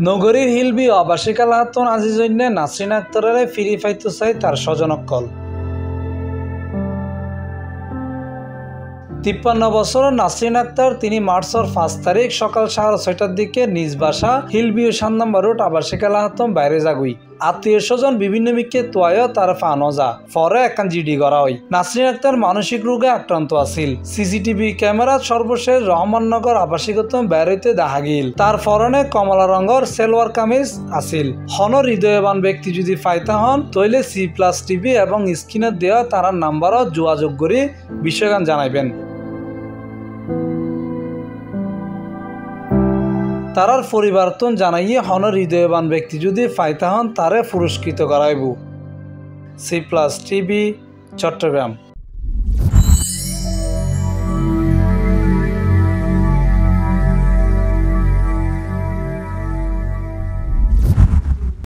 নগরীর হিলবি আবাসিক আলাহাতন আজিজন্য নাসরিন আক্তারে ফিরি পাইতে চাই তার স্বজনকল। 53 বছরের নাসরিন আক্তার তিনি মার্চের 5 তারিখ সকাল 6:30টার দিকে নিজ বাসা হিলবি ও 7 নম্বর রোড আবাসিক আলাহাতন বাইরে যাগুই আত্মীয় স্বজন বিভিন্ন মিকে তোয়ায় তার ফানো যা পরে একখান জিডি করা হয়। নাসরিন আক্তার মানসিক রোগে আক্রান্ত আছিল। সিসিটিভি ক্যামেরা সর্বশেষ রহমাননগর আবাসিকতম বেরোইতে দেখা গিল তার পরনে কমলা রঙের সেলওয়ার কামিজ আছিল। হন হৃদয়বান ব্যক্তি যদি ফাইতা হন তইলে C+TV এবং স্ক্রিনে দেওয়া তার নাম্বারও যোগাযোগ করে বিষয়গান জানাইবেন। তারার পরিবর্তন জানাইয়ে হন হৃদয়বান ব্যক্তি যদি ফাইতা হন তারে পুরস্কৃত করাইব। C+TV চট্টগ্রাম।